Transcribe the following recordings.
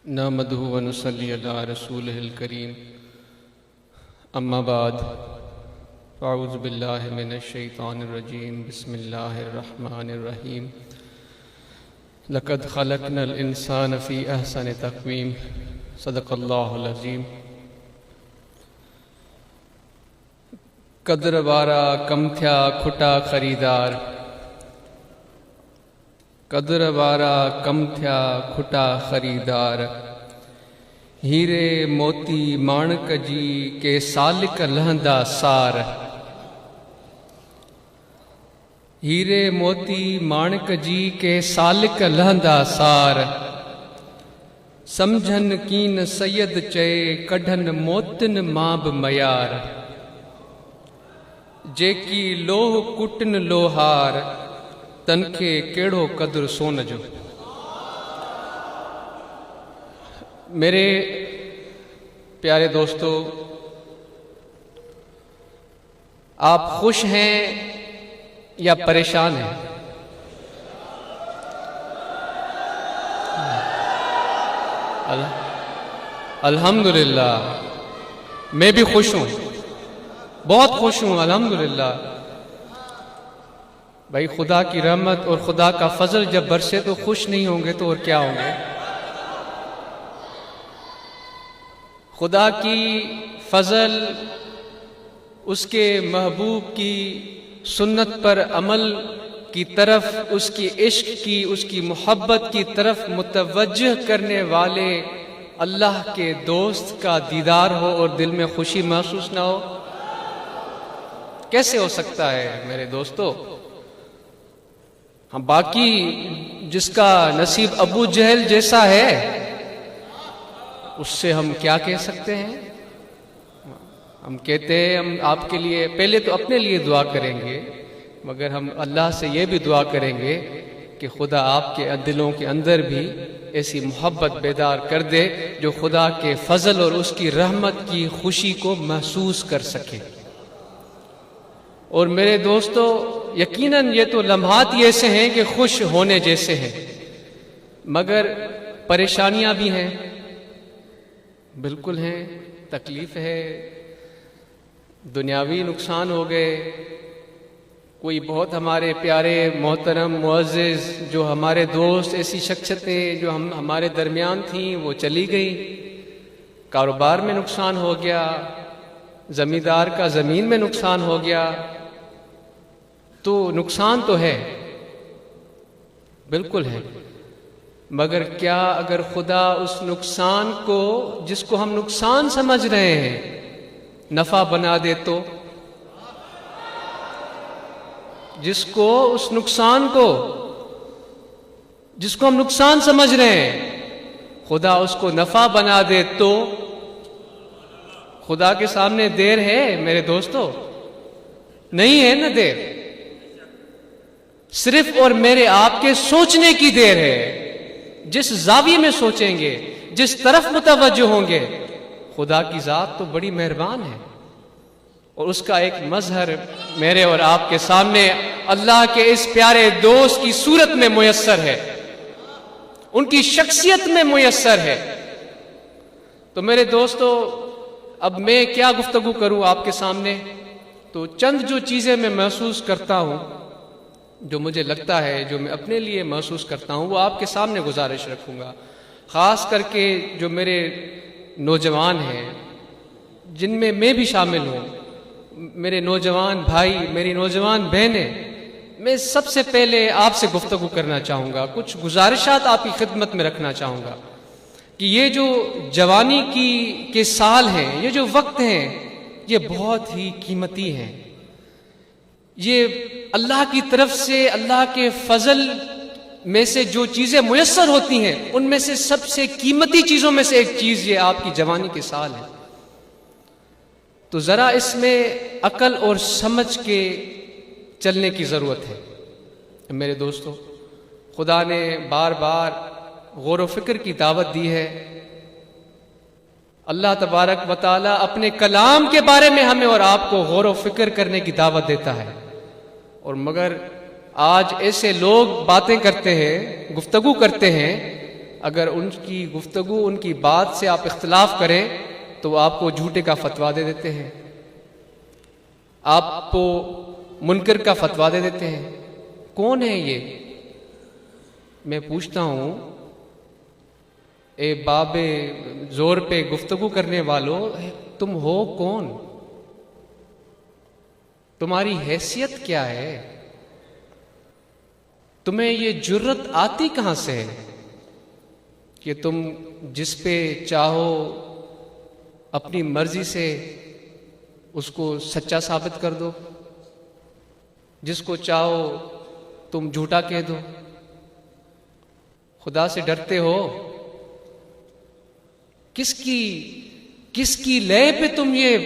نحمدہ ونصلی علی رسولہ الکریم اما بعد اعوذ باللہ من الشیطان الرجیم بسم اللہ الرحمن الرحیم لقد خلقنا الانسان فی احسن تقویم صدق اللہ العظیم۔ قدر وارا کم تھیا کھٹا خریدار، قدر وارا کم تھیا کھٹا خریدار، ہیرے موتی مانک جی کے سالک لہندا سار، ہیرے موتی مانک جی کے سالک لہندا سار، سمجھن کین سید چے کڈھن موتن ماب میار، جیکی لوہ کٹن لوہار تنکھے کیڑو قدر سون جو۔ میرے پیارے دوستو، آپ خوش ہیں یا پریشان ہیں؟ الحمدللہ میں بھی خوش ہوں، بہت خوش ہوں الحمدللہ۔ بھائی خدا کی رحمت اور خدا کا فضل جب برسے تو خوش نہیں ہوں گے تو اور کیا ہوں گے؟ خدا کی فضل، اس کے محبوب کی سنت پر عمل کی طرف، اس کی عشق کی، اس کی محبت کی طرف متوجہ کرنے والے اللہ کے دوست کا دیدار ہو اور دل میں خوشی محسوس نہ ہو، کیسے ہو سکتا ہے میرے دوستو؟ ہم باقی جس کا نصیب ابو جہل جیسا ہے اس سے ہم کیا کہہ سکتے ہیں؟ ہم کہتے ہیں ہم آپ کے لیے پہلے تو اپنے لیے دعا کریں گے، مگر ہم اللہ سے یہ بھی دعا کریں گے کہ خدا آپ کے دلوں کے اندر بھی ایسی محبت بیدار کر دے جو خدا کے فضل اور اس کی رحمت کی خوشی کو محسوس کر سکے۔ اور میرے دوستو، یقیناً یہ تو لمحات ہی ایسے ہیں کہ خوش ہونے جیسے ہیں، مگر پریشانیاں بھی ہیں، بالکل ہیں، تکلیف ہے، دنیاوی نقصان ہو گئے، کوئی بہت ہمارے پیارے محترم معزز جو ہمارے دوست، ایسی شخصیتیں جو ہمارے درمیان تھیں وہ چلی گئی، کاروبار میں نقصان ہو گیا، زمیندار کا زمین میں نقصان ہو گیا، تو نقصان تو ہے، بالکل ہے، مگر کیا اگر خدا اس نقصان کو، جس کو ہم نقصان سمجھ رہے ہیں، نفع بنا دے تو؟ جس کو اس نقصان کو، جس کو ہم نقصان سمجھ رہے ہیں، خدا اس کو نفع بنا دے تو؟ خدا کے سامنے دیر ہے میرے دوستو؟ نہیں ہے نا دیر، صرف اور میرے آپ کے سوچنے کی دیر ہے۔ جس زاویے میں سوچیں گے، جس طرف متوجہ ہوں گے، خدا کی ذات تو بڑی مہربان ہے، اور اس کا ایک مظہر میرے اور آپ کے سامنے اللہ کے اس پیارے دوست کی صورت میں میسر ہے، ان کی شخصیت میں میسر ہے۔ تو میرے دوستو، اب میں کیا گفتگو کروں آپ کے سامنے؟ تو چند جو چیزیں میں محسوس کرتا ہوں، جو مجھے لگتا ہے، جو میں اپنے لیے محسوس کرتا ہوں، وہ آپ کے سامنے گزارش رکھوں گا، خاص کر کے جو میرے نوجوان ہیں، جن میں بھی شامل ہوں، میرے نوجوان بھائی، میری نوجوان بہنیں، میں سب سے پہلے آپ سے گفتگو کرنا چاہوں گا، کچھ گزارشات آپ کی خدمت میں رکھنا چاہوں گا کہ یہ جو جوانی کے سال ہیں، یہ جو وقت ہیں، یہ بہت ہی قیمتی ہیں۔ یہ اللہ کی طرف سے، اللہ کے فضل میں سے جو چیزیں میسر ہوتی ہیں، ان میں سے سب سے قیمتی چیزوں میں سے ایک چیز یہ آپ کی جوانی کے سال ہے۔ تو ذرا اس میں عقل اور سمجھ کے چلنے کی ضرورت ہے میرے دوستو۔ خدا نے بار بار غور و فکر کی دعوت دی ہے۔ اللہ تبارک و تعالیٰ اپنے کلام کے بارے میں ہمیں اور آپ کو غور و فکر کرنے کی دعوت دیتا ہے، اور مگر آج ایسے لوگ باتیں کرتے ہیں، گفتگو کرتے ہیں اگر ان کی گفتگو، ان کی بات سے آپ اختلاف کریں تو وہ آپ کو جھوٹے کا فتویٰ دے دیتے ہیں، آپ کو منکر کا فتویٰ دے دیتے ہیں۔ کون ہے یہ؟ میں پوچھتا ہوں، اے باب زور پہ گفتگو کرنے والوں، تم ہو کون؟ تمہاری حیثیت کیا ہے؟ تمہیں یہ جرت آتی کہاں سے ہے کہ تم جس پہ چاہو اپنی مرضی سے اس کو سچا ثابت کر دو، جس کو چاہو تم جھوٹا کہہ دو؟ خدا سے ڈرتے ہو؟ کس کی لے پہ تم یہ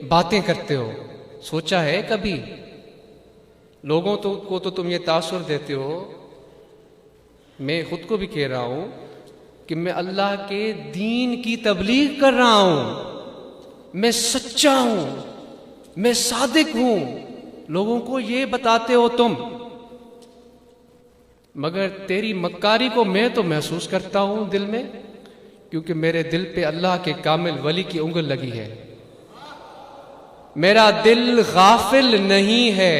باتیں کرتے ہو؟ سوچا ہے کبھی؟ لوگوں کو تو تم یہ تاثر دیتے ہو، میں خود کو بھی کہہ رہا ہوں کہ میں اللہ کے دین کی تبلیغ کر رہا ہوں، میں سچا ہوں، میں صادق ہوں، لوگوں کو یہ بتاتے ہو تم، مگر تیری مکاری کو میں تو محسوس کرتا ہوں دل میں، کیونکہ میرے دل پہ اللہ کے کامل ولی کی انگل لگی ہے۔ میرا دل غافل نہیں ہے،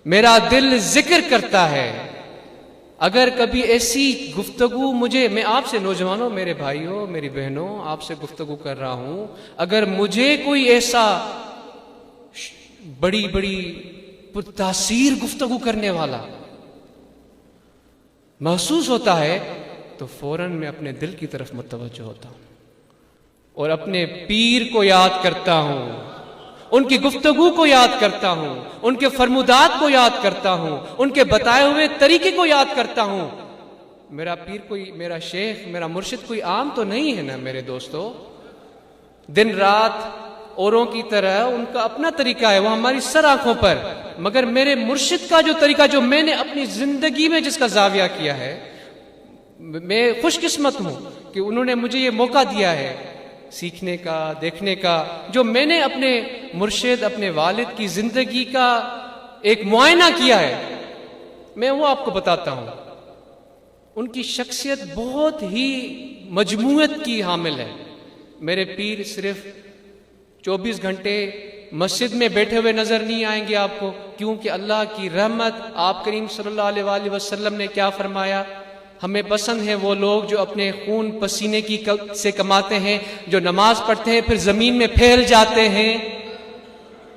میرا دل ذکر کرتا ہے۔ اگر کبھی ایسی گفتگو میں آپ سے نوجوانوں، میرے بھائیوں، میری بہنوں، آپ سے گفتگو کر رہا ہوں، اگر مجھے کوئی ایسا بڑی پرتاثیر گفتگو کرنے والا محسوس ہوتا ہے تو فوراً میں اپنے دل کی طرف متوجہ ہوتا ہوں اور اپنے پیر کو یاد کرتا ہوں، ان کی گفتگو کو یاد کرتا ہوں، ان کے فرمودات کو یاد کرتا ہوں، ان کے بتائے ہوئے طریقے کو یاد کرتا ہوں۔ میرا پیر کوئی، میرا شیخ، میرا مرشد کوئی عام تو نہیں ہے نا میرے دوستو۔ دن رات اوروں کی طرح ان کا اپنا طریقہ ہے، وہ ہماری سر آنکھوں پر، مگر میرے مرشد کا جو طریقہ، جو میں نے اپنی زندگی میں جس کا زاویہ کیا ہے، میں خوش قسمت ہوں کہ انہوں نے مجھے یہ موقع دیا ہے سیکھنے کا، دیکھنے کا، جو میں نے اپنے مرشد، اپنے والد کی زندگی کا ایک معائنہ کیا ہے، میں وہ آپ کو بتاتا ہوں۔ ان کی شخصیت بہت ہی مجموعیت کی حامل ہے۔ میرے پیر صرف 24 گھنٹے مسجد میں بیٹھے ہوئے نظر نہیں آئیں گے آپ کو، کیونکہ اللہ کی رحمت، آپ کریم صلی اللہ علیہ وسلم نے کیا فرمایا؟ ہمیں پسند ہیں وہ لوگ جو اپنے خون پسینے سے کماتے ہیں، جو نماز پڑھتے ہیں پھر زمین میں پھیل جاتے ہیں۔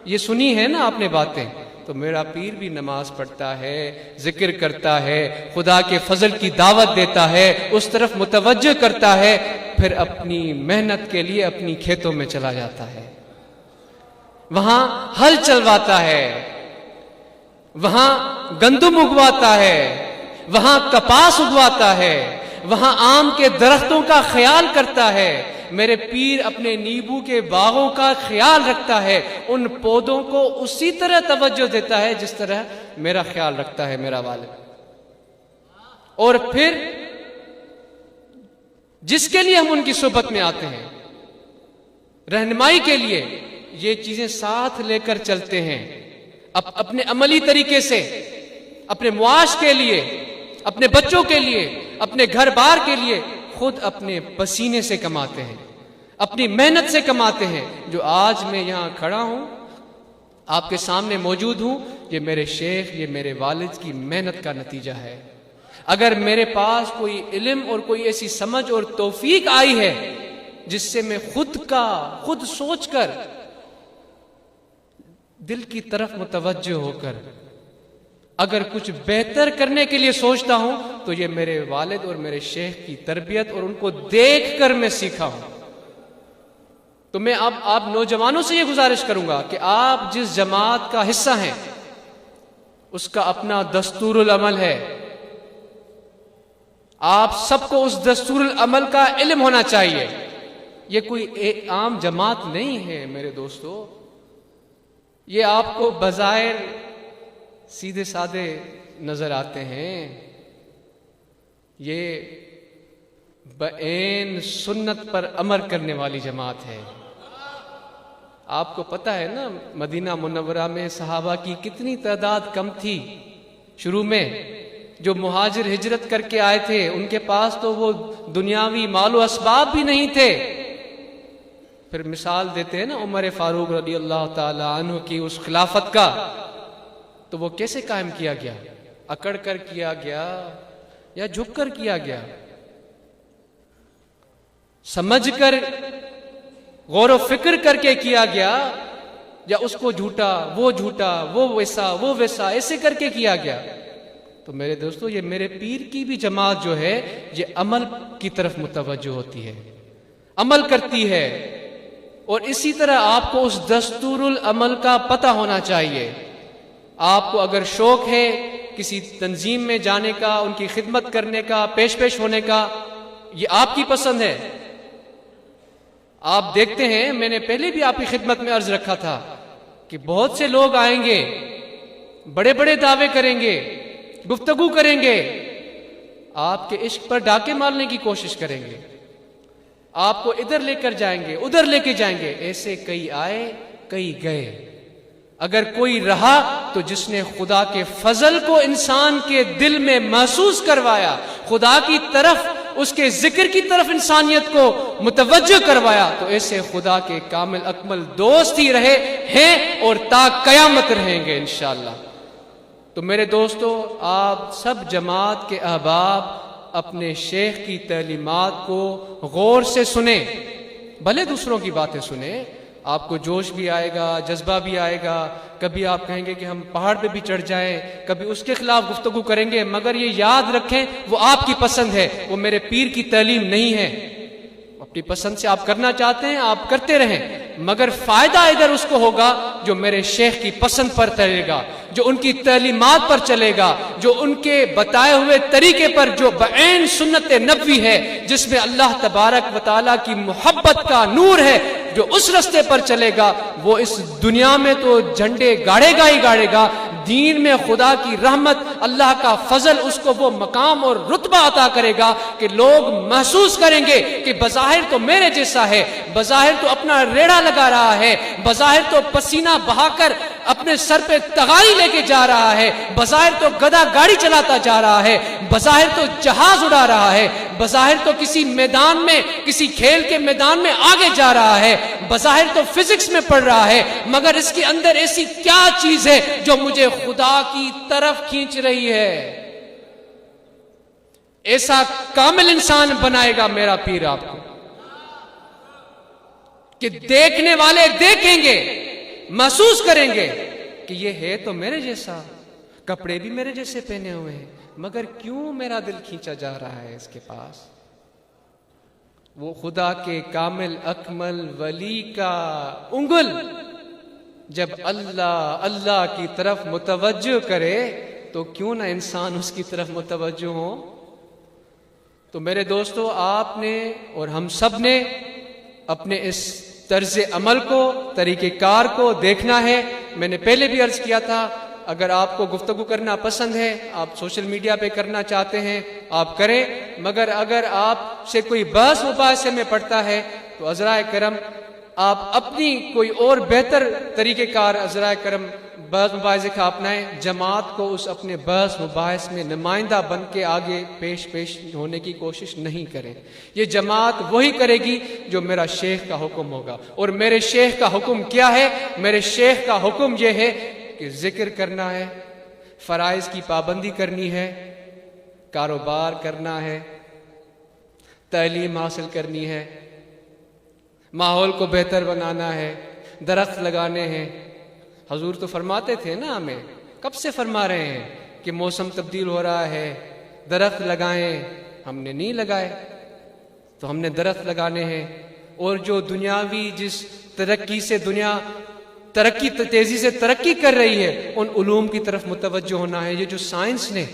یہ سنی ہے نا آپ نے باتیں؟ تو میرا پیر بھی نماز پڑھتا ہے، ذکر کرتا ہے، خدا کے فضل کی دعوت دیتا ہے، اس طرف متوجہ کرتا ہے، پھر اپنی محنت کے لیے اپنی کھیتوں میں چلا جاتا ہے، وہاں ہل چلواتا ہے، وہاں گندم اگواتا ہے، وہاں کپاس اگواتا ہے، وہاں آم کے درختوں کا خیال کرتا ہے۔ میرے پیر اپنے نیبو کے باغوں کا خیال رکھتا ہے، ان پودوں کو اسی طرح توجہ دیتا ہے جس طرح میرا خیال رکھتا ہے میرا والد۔ اور پھر جس کے لیے ہم ان کی صحبت میں آتے ہیں، رہنمائی کے لیے، یہ چیزیں ساتھ لے کر چلتے ہیں، اپنے عملی طریقے سے، اپنے معاش کے لیے، اپنے بچوں کے لیے، اپنے گھر بار کے لیے، خود اپنے پسینے سے کماتے ہیں، اپنی محنت سے کماتے ہیں۔ جو آج میں یہاں کھڑا ہوں، آپ کے سامنے موجود ہوں، یہ میرے شیخ، یہ میرے والد کی محنت کا نتیجہ ہے۔ اگر میرے پاس کوئی علم اور کوئی ایسی سمجھ اور توفیق آئی ہے جس سے میں خود سوچ کر، دل کی طرف متوجہ ہو کر اگر کچھ بہتر کرنے کے لیے سوچتا ہوں، تو یہ میرے والد اور میرے شیخ کی تربیت اور ان کو دیکھ کر میں سیکھا ہوں۔ تو میں اب آپ نوجوانوں سے یہ گزارش کروں گا کہ آپ جس جماعت کا حصہ ہیں، اس کا اپنا دستور العمل ہے، آپ سب کو اس دستور العمل کا علم ہونا چاہیے۔ یہ کوئی ایک عام جماعت نہیں ہے میرے دوستو، یہ آپ کو بظاہر سیدھے سادے نظر آتے ہیں، یہ بعین سنت پر عمل کرنے والی جماعت ہے۔ آپ کو پتہ ہے نا مدینہ منورہ میں صحابہ کی کتنی تعداد کم تھی شروع میں، جو مہاجر ہجرت کر کے آئے تھے ان کے پاس تو وہ دنیاوی مال و اسباب بھی نہیں تھے. پھر مثال دیتے ہیں نا عمر فاروق رضی اللہ تعالی عنہ کی اس خلافت کا، تو وہ کیسے قائم کیا گیا؟ اکڑ کر کیا گیا یا جھک کر کیا گیا؟ سمجھ کر غور و فکر کر کے کیا گیا یا اس کو جھوٹا وہ ویسا ایسے کر کے کیا گیا؟ تو میرے دوستو، یہ میرے پیر کی بھی جماعت جو ہے یہ عمل کی طرف متوجہ ہوتی ہے، عمل کرتی ہے. اور اسی طرح آپ کو اس دستور العمل کا پتہ ہونا چاہیے. آپ کو اگر شوق ہے کسی تنظیم میں جانے کا، ان کی خدمت کرنے کا، پیش ہونے کا، یہ آپ کی پسند ہے. آپ دیکھتے ہیں، میں نے پہلے بھی آپ کی خدمت میں عرض رکھا تھا کہ بہت سے لوگ آئیں گے، بڑے بڑے دعوے کریں گے، گفتگو کریں گے، آپ کے عشق پر ڈاکے مارنے کی کوشش کریں گے، آپ کو ادھر لے کر جائیں گے، ادھر لے کے جائیں گے. ایسے کئی آئے کئی گئے. اگر کوئی رہا تو جس نے خدا کے فضل کو انسان کے دل میں محسوس کروایا، خدا کی طرف، اس کے ذکر کی طرف انسانیت کو متوجہ کروایا، تو ایسے خدا کے کامل اکمل دوست ہی رہے ہیں اور تا قیامت رہیں گے انشاءاللہ. تو میرے دوستو، آپ سب جماعت کے احباب اپنے شیخ کی تعلیمات کو غور سے سنیں. بھلے دوسروں کی باتیں سنیں، آپ کو جوش بھی آئے گا، جذبہ بھی آئے گا، کبھی آپ کہیں گے کہ ہم پہاڑ پہ بھی چڑھ جائیں، کبھی اس کے خلاف گفتگو کریں گے، مگر یہ یاد رکھیں وہ آپ کی پسند ہے، وہ میرے پیر کی تعلیم نہیں ہے. اپنی پسند سے آپ کرنا چاہتے ہیں آپ کرتے رہیں، مگر فائدہ ادھر اس کو ہوگا جو میرے شیخ کی پسند پر چلے گا، جو ان کی تعلیمات پر چلے گا، جو ان کے بتائے ہوئے طریقے پر، جو بعین سنت نبوی ہے، جس میں اللہ تبارک و تعالیٰ کی محبت کا نور ہے، جو اس رستے پر چلے گا وہ اس دنیا میں تو جھنڈے گاڑے گا ہی گاڑے گا، دین میں خدا کی رحمت، اللہ کا فضل اس کو وہ مقام اور رتبہ عطا کرے گا کہ لوگ محسوس کریں گے کہ بظاہر تو میرے جیسا ہے، بظاہر تو اپنا ریڑھا لگا رہا ہے، بظاہر تو پسینہ بہا کر اپنے سر پہ تغاری لے کے جا رہا ہے، بظاہر تو گدا گاڑی چلاتا جا رہا ہے، بظاہر تو جہاز اڑا رہا ہے، بظاہر تو کسی میدان میں، کسی کھیل کے میدان میں آگے جا رہا ہے، بظاہر تو فزکس میں پڑھ رہا ہے، مگر اس کے اندر ایسی کیا چیز ہے جو مجھے خدا کی طرف کھینچ رہی ہے؟ ایسا کامل انسان بنائے گا میرا پیر آپ کو کہ دیکھنے والے دیکھیں گے، محسوس کریں گے کہ یہ ہے تو میرے جیسا، کپڑے بھی میرے جیسے پہنے ہوئے ہیں، مگر کیوں میرا دل کھینچا جا رہا ہے اس کے پاس؟ وہ خدا کے کامل اکمل ولی کا انگل جب اللہ اللہ کی طرف متوجہ کرے تو کیوں نہ انسان اس کی طرف متوجہ ہو؟ تو میرے دوستو، آپ نے اور ہم سب نے اپنے اس طرز عمل کو، طریقہ کار کو دیکھنا ہے. میں نے پہلے بھی عرض کیا تھا، اگر آپ کو گفتگو کرنا پسند ہے، آپ سوشل میڈیا پہ کرنا چاہتے ہیں آپ کریں، مگر اگر آپ سے کوئی بحث مباحثے میں پڑتا ہے تو عذرائے کرم آپ اپنی کوئی اور بہتر طریقہ کار عذرائے کرم بحث مباحثے کا اپنائیں. جماعت کو اس اپنے بحث مباحث میں نمائندہ بن کے آگے پیش ہونے کی کوشش نہیں کریں. یہ جماعت وہی کرے گی جو میرا شیخ کا حکم ہوگا. اور میرے شیخ کا حکم کیا ہے؟ میرے شیخ کا حکم یہ ہے کہ ذکر کرنا ہے، فرائض کی پابندی کرنی ہے، کاروبار کرنا ہے، تعلیم حاصل کرنی ہے، ماحول کو بہتر بنانا ہے، درخت لگانے ہیں. حضور تو فرماتے تھے نا، ہمیں کب سے فرما رہے ہیں کہ موسم تبدیل ہو رہا ہے، درخت لگائیں. ہم نے نہیں لگائے تو ہم نے درخت لگانے ہیں. اور جو دنیاوی جس ترقی سے دنیا تیزی سے ترقی کر رہی ہے، ان علوم کی طرف متوجہ ہونا ہے. یہ جو سائنس نے،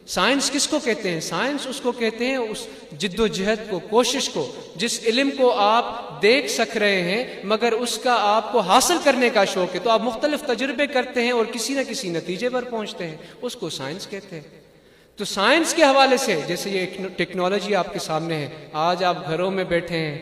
سائنس کس کو کہتے ہیں؟ سائنس اس کو کہتے ہیں اس جد و جہد کو، کوشش کو، جس علم کو آپ دیکھ سک رہے ہیں مگر اس کا آپ کو حاصل کرنے کا شوق ہے تو آپ مختلف تجربے کرتے ہیں اور کسی نہ کسی نتیجے پر پہنچتے ہیں، اس کو سائنس کہتے ہیں. تو سائنس کے حوالے سے جیسے یہ ٹیکنالوجی آپ کے سامنے ہے، آج آپ گھروں میں بیٹھے ہیں،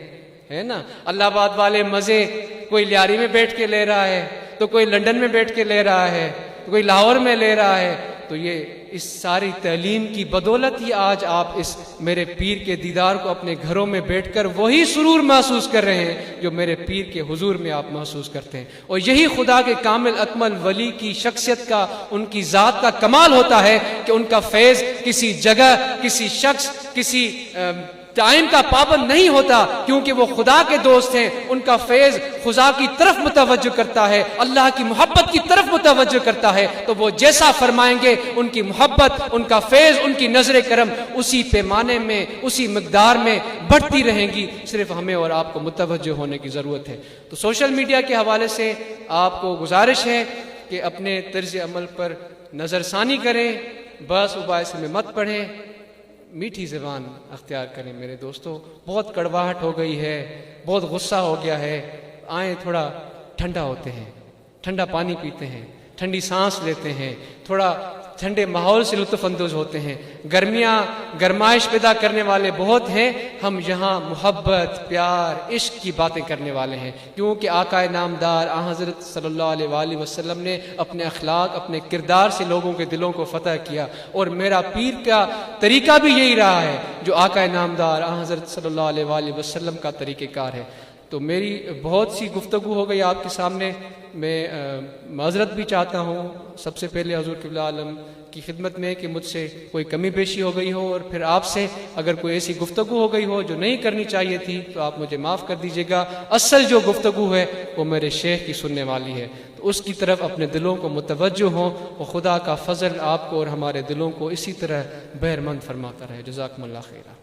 ہے نا، الہ آباد والے مزے کوئی لیاری میں بیٹھ کے لے رہا ہے، تو کوئی لندن میں بیٹھ کے لے رہا ہے، تو کوئی لاہور میں لے رہا ہے. تو تو یہ اس ساری تعلیم کی بدولت ہی آج آپ اس میرے پیر کے دیدار کو اپنے گھروں میں بیٹھ کر وہی سرور محسوس کر رہے ہیں جو میرے پیر کے حضور میں آپ محسوس کرتے ہیں. اور یہی خدا کے کامل اکمل ولی کی شخصیت کا، ان کی ذات کا کمال ہوتا ہے کہ ان کا فیض کسی جگہ، کسی شخص، کسی ٹائم کا پابند نہیں ہوتا، کیونکہ وہ خدا کے دوست ہیں. ان کا فیض خدا کی طرف متوجہ کرتا ہے، اللہ کی محبت کی طرف متوجہ کرتا ہے. تو وہ جیسا فرمائیں گے ان کی محبت، ان کا فیض، ان کی نظر کرم اسی پیمانے میں، اسی مقدار میں بڑھتی رہیں گی. صرف ہمیں اور آپ کو متوجہ ہونے کی ضرورت ہے. تو سوشل میڈیا کے حوالے سے آپ کو گزارش ہے کہ اپنے طرز عمل پر نظر ثانی کریں، بس مباحثے میں مت پڑھیں، میٹھی زبان اختیار کریں. میرے دوستو، بہت کڑواہٹ ہو گئی ہے، بہت غصہ ہو گیا ہے. آئیں تھوڑا ٹھنڈا ہوتے ہیں، ٹھنڈا پانی پیتے ہیں، ٹھنڈی سانس لیتے ہیں، تھوڑا ٹھنڈے ماحول سے لطف اندوز ہوتے ہیں. گرمیاں گرمائش پیدا کرنے والے بہت ہیں. ہم یہاں محبت، پیار، عشق کی باتیں کرنے والے ہیں، کیونکہ آقا نامدار حضرت صلی اللہ علیہ وآلہ وسلم نے اپنے اخلاق، اپنے کردار سے لوگوں کے دلوں کو فتح کیا. اور میرا پیر کا طریقہ بھی یہی رہا ہے جو آقا نامدار حضرت صلی اللہ علیہ وآلہ وسلم کا طریقہ کار ہے. تو میری بہت سی گفتگو ہو گئی آپ کے سامنے. میں معذرت بھی چاہتا ہوں سب سے پہلے حضور قبلہ عالم کی خدمت میں کہ مجھ سے کوئی کمی بیشی ہو گئی ہو، اور پھر آپ سے اگر کوئی ایسی گفتگو ہو گئی ہو جو نہیں کرنی چاہیے تھی تو آپ مجھے معاف کر دیجیے گا. اصل جو گفتگو ہے وہ میرے شیخ کی سننے والی ہے، تو اس کی طرف اپنے دلوں کو متوجہ ہوں، اور خدا کا فضل آپ کو اور ہمارے دلوں کو اسی طرح بہرمند فرماتا رہے. جزاکم اللہ خیرہ.